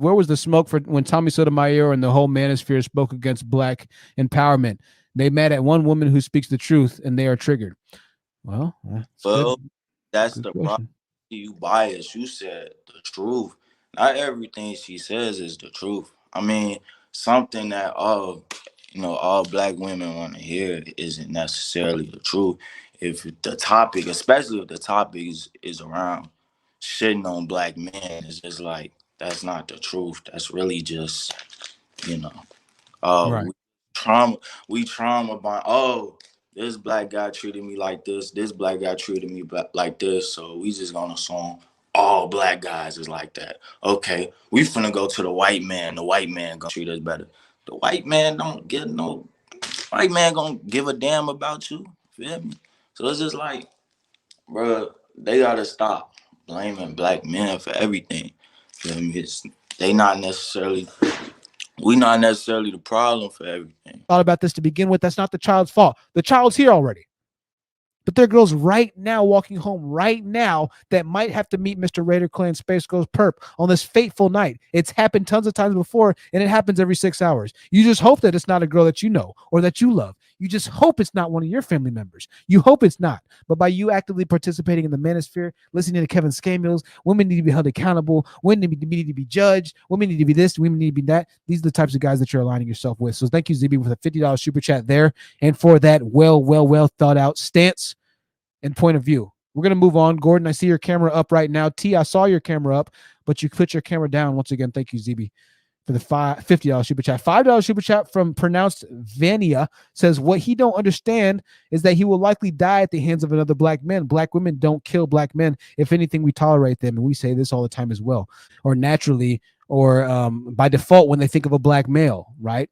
Where was the smoke for when Tommy Sotomayor and the whole manosphere spoke against black empowerment? They mad at one woman who speaks the truth and they are triggered. Well, that's Well, good. that's Good the problem. question. You biased. You said the truth. Not everything she says is the truth. I mean, something that all black women want to hear isn't necessarily the truth. If the topic, especially if the topic is around shitting on black men, it's just like that's not the truth. That's really just you know Right. we trauma we trauma by this black guy treated me like this black guy treated me like this, so we just gonna assume all black guys is like that. Okay, we finna go to the white man gonna treat us better. The white man don't get no white man gonna give a damn about you, feel me? So it's just like, bro, they gotta stop blaming black men for everything. Feel me? They not necessarily we not necessarily the problem for everything. Thought about this to begin with. That's not the child's fault. The child's here already. But there are girls right now walking home right now that might have to meet Mr. Raider Clan Space Ghost Perp on this fateful night. It's happened tons of times before, and it happens every 6 hours. You just hope that it's not a girl that you know or that you love. You just hope it's not one of your family members. You hope it's not. But by you actively participating in the manosphere, listening to Kevin Samuels, women need to be held accountable. Women need to be judged. Women need to be this. Women need to be that. These are the types of guys that you're aligning yourself with. So thank you, ZB, for the $50 super chat there and for that well thought out stance and point of view. We're going to move on. Gordon, I see your camera up right now. T, I saw your camera up, but you put your camera down. Once again, thank you, ZB, for the $50 super chat. $5 super chat from pronounced Vania says, what he don't understand is that he will likely die at the hands of another black man. Black women don't kill black men. If anything, we tolerate them. And we say this all the time as well, or naturally, or by default when they think of a black male, right?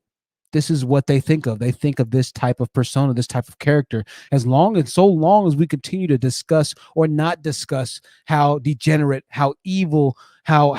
This is what they think of. They think of this type of persona, this type of character. So long as we continue to discuss or not discuss how degenerate, how evil, how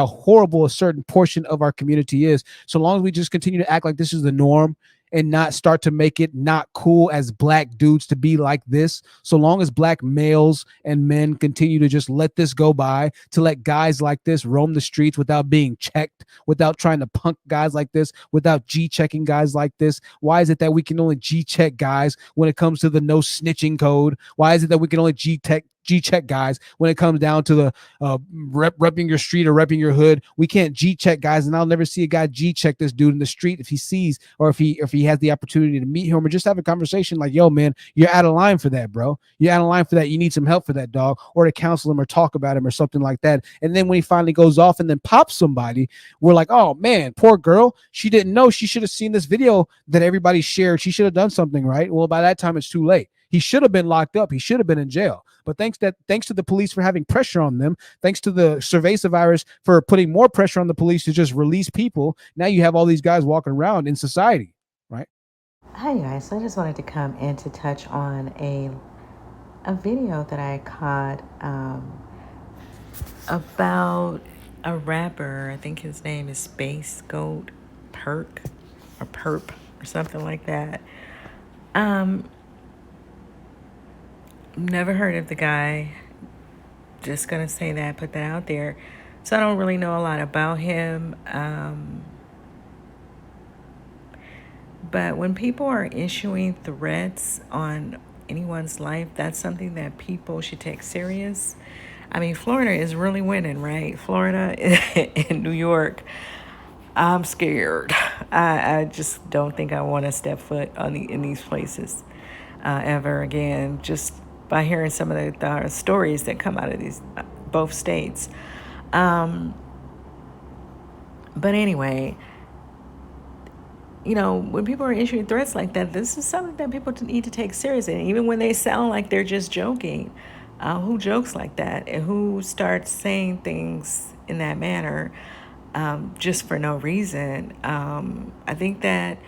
horrible a certain portion of our community is, so long as we just continue to act like this is the norm and not start to make it not cool as black dudes to be like this, so long as black males and men continue to just let this go by, to let guys like this roam the streets without being checked, without trying to punk guys like this, without G-checking guys like this. Why is it that we can only G-check guys when it comes to the no snitching code? Why is it that we can only G-check guys when it comes down to the repping your street or repping your hood? We can't G-check guys, and I'll never see a guy G-check this dude in the street if he sees, or if he has the opportunity to meet him or just have a conversation like, yo, man, you're out of line for that, bro. You're out of line for that. You need some help for that, dog, or to counsel him or talk about him or something like that. And then when he finally goes off and then pops somebody, we're like, oh, man, poor girl. She didn't know. She should have seen this video that everybody shared. She should have done something, right? Well, by that time, it's too late. He should have been locked up. He should have been in jail. But thanks to the police for having pressure on them, thanks to the Cerveza virus for putting more pressure on the police to just release people, now you have all these guys walking around in society, right? Hi guys, so I just wanted to come in to touch on a video that I caught about a rapper. I think his name is Space Goat Perk or Perp or something like that. Um, Never heard of the guy. Just gonna say that, put that out there. So I don't really know a lot about him. But when people are issuing threats on anyone's life, that's something that people should take serious. I mean, Florida is really winning, right? Florida and New York. I'm scared. I just don't think I want to step foot in these places ever again. Just by hearing some of the stories that come out of these both states. Um, but anyway, when people are issuing threats like that, this is something that people need to take seriously. And even when they sound like they're just joking, who jokes like that and who starts saying things in that manner just for no reason? I think that,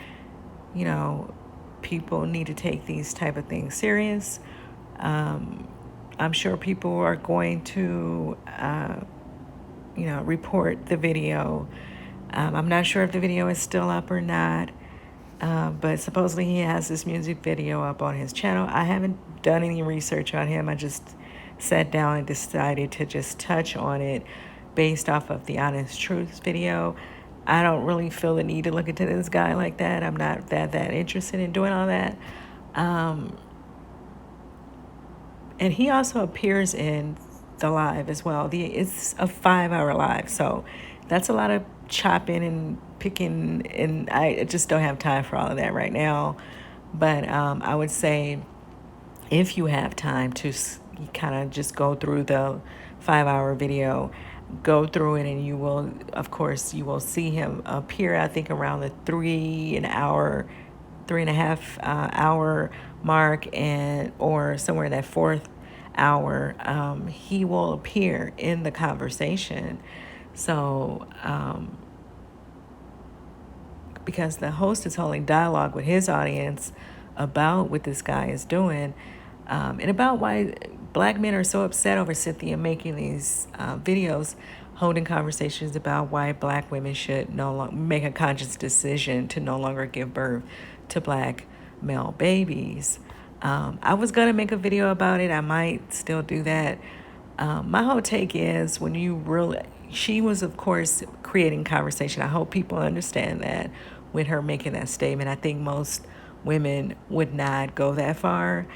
you know, people need to take these type of things serious. Um, I'm sure people are going to, report the video. I'm not sure if the video is still up or not, but supposedly he has this music video up on his channel. I haven't done any research on him. I just sat down and decided to just touch on it based off of the Honest Truths video. I don't really feel the need to look into this guy like that. I'm not that interested in doing all that. Um, and he also appears in the live as well. It's a 5 hour live, so that's a lot of chopping and picking, and I just don't have time for all of that right now. But I would say if you have time to kind of just go through the 5 hour video, go through it, and you will, of course, you will see him appear, I think, around the 3.5 hour mark, and or somewhere in that fourth hour. He will appear in the conversation. So because the host is holding dialogue with his audience about what this guy is doing, and about why black men are so upset over Cynthia making these videos, holding conversations about why black women should no longer make a conscious decision to no longer give birth to black male babies. I was gonna make a video about it. I might still do that. My whole take is when you really, she was, of course, creating conversation. I hope people understand that with her making that statement. I think most women would not go that far.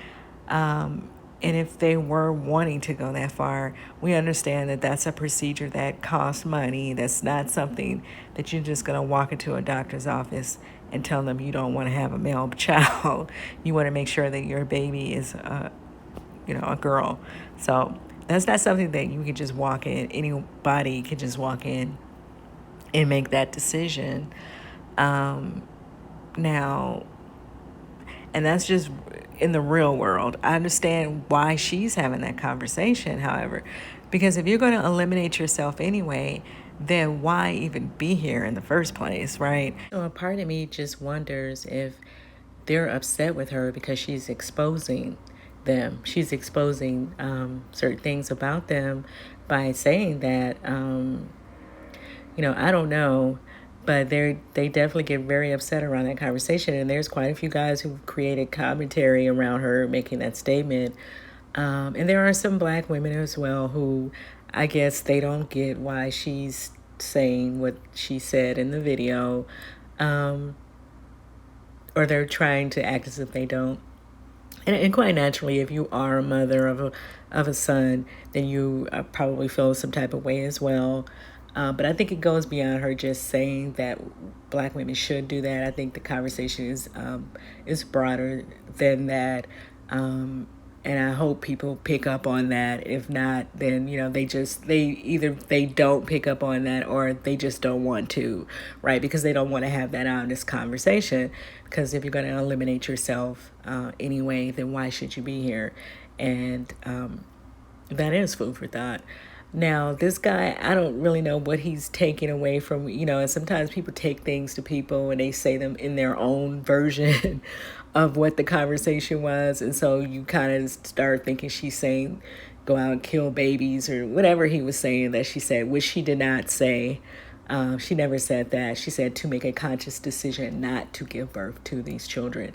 And if they were wanting to go that far, we understand that that's a procedure that costs money. That's not something that you're just going to walk into a doctor's office and tell them you don't want to have a male child. You want to make sure that your baby is a girl. So that's not something that you can just walk in. Anybody can just walk in and make that decision. Now, and that's just in the real world. I understand why she's having that conversation, however, because if you're going to eliminate yourself anyway, then why even be here in the first place, right? So a part of me just wonders if they're upset with her because she's exposing them. She's exposing certain things about them by saying that, I don't know, but they definitely get very upset around that conversation. And there's quite a few guys who've created commentary around her making that statement. And there are some black women as well who, I guess, they don't get why she's saying what she said in the video, or they're trying to act as if they don't. And quite naturally, if you are a mother of a son, then you probably feel some type of way as well. But I think it goes beyond her just saying that black women should do that. I think the conversation is broader than that. And I hope people pick up on that. If not, then they either they don't pick up on that, or they just don't want to, right? Because they don't want to have that honest conversation. Because if you're going to eliminate yourself anyway, then why should you be here? And that is food for thought. Now, this guy, I don't really know what he's taking away from, and sometimes people take things to people and they say them in their own version of what the conversation was. And so you kind of start thinking she's saying, go out and kill babies, or whatever he was saying that she said, which she did not say. She never said that. She said to make a conscious decision not to give birth to these children,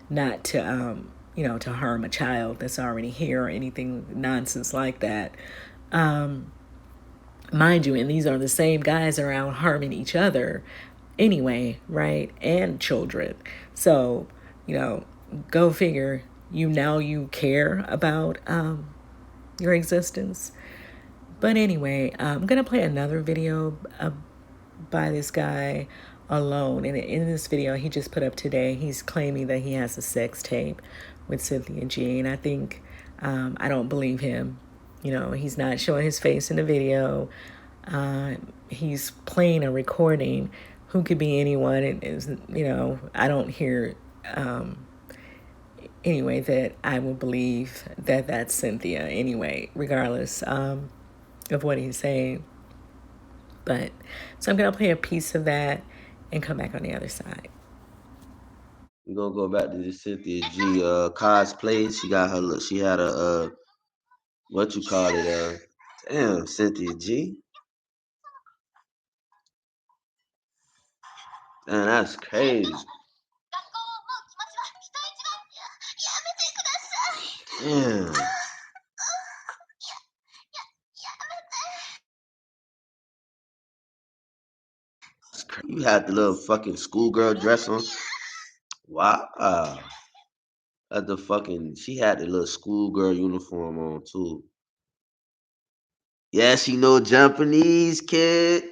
not to, to harm a child that's already here or anything nonsense like that. Mind you, and these are the same guys around harming each other anyway, right? And children. So, go figure. You care about your existence. But anyway, I'm going to play another video by this guy alone. And in this video he just put up today, he's claiming that he has a sex tape with Cynthia G. And I think, I don't believe him. He's not showing his face in the video. He's playing a recording. Who could be anyone? It is, I don't hear, anyway, that I will believe that that's Cynthia anyway, regardless of what he's saying. But so I'm gonna play a piece of that and come back on the other side. We're gonna go back to this Cynthia G cosplay. She got her look. She had a what you call it? Damn, Cynthia G. Damn, that's crazy. Damn. crazy. You had the little fucking schoolgirl dress on. Wow. She had the little schoolgirl uniform on too. Yeah, she know Japanese, kid.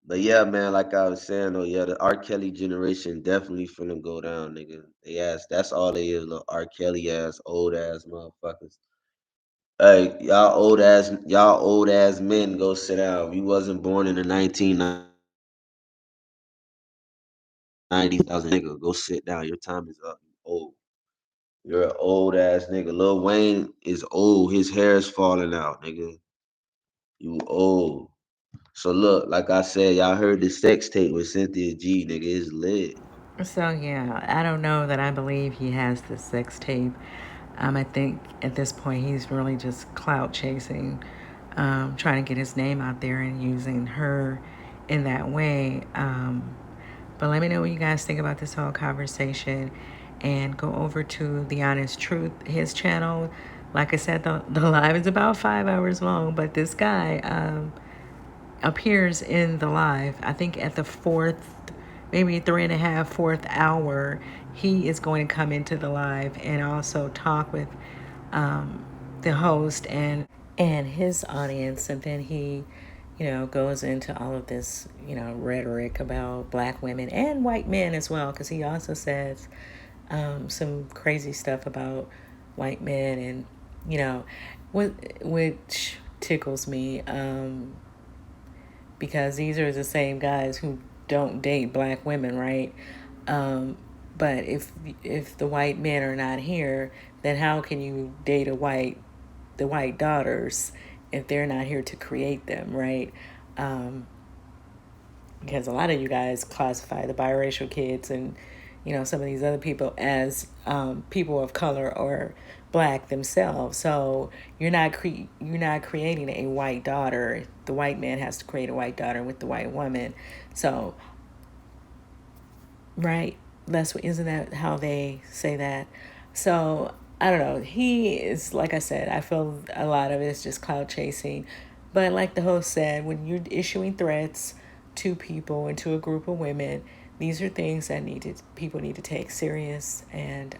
But yeah, man, like I was saying though, yeah, the R. Kelly generation definitely finna go down, nigga. They ass, that's all they is, little R. Kelly ass, old ass motherfuckers. Hey, y'all old ass men, go sit down. If you wasn't born in the 1990s, nigga, go sit down. Your time is up. You old. You're an old ass nigga. Lil Wayne is old. His hair is falling out, nigga. You old. So look, like I said, y'all heard the sex tape with Cynthia G, nigga. It's lit. So yeah, I don't know that I believe he has the sex tape. I think at this point he's really just clout chasing, trying to get his name out there and using her in that way. But let me know what you guys think about this whole conversation, and go over to The Honest Truth, his channel. Like I said, the live is about 5 hours long, but this guy appears in the live. I think at the fourth, maybe 3.5, fourth hour, he is going to come into the live and also talk with the host and his audience, and then he, goes into all of this, rhetoric about black women and white men as well, because he also says some crazy stuff about white men, and which tickles me. Because these are the same guys who don't date black women, right? But if the white men are not here, then how can you date the white daughters if they're not here to create them, right? Because a lot of you guys classify the biracial kids and some of these other people as people of color or black themselves. So you're not creating a white daughter. The white man has to create a white daughter with the white woman. So right, isn't that how they say that? So I don't know. He is, like I said, I feel a lot of it is just cloud chasing. But like the host said, when you're issuing threats to people and to a group of women, these are things that people need to take serious. And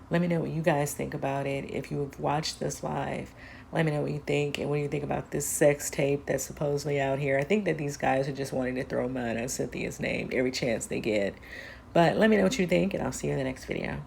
let me know what you guys think about it. If you've watched this live, let me know what you think, and what you think about this sex tape that's supposedly out here. I think that these guys are just wanting to throw mud on Cynthia's name every chance they get. But let me know what you think, and I'll see you in the next video.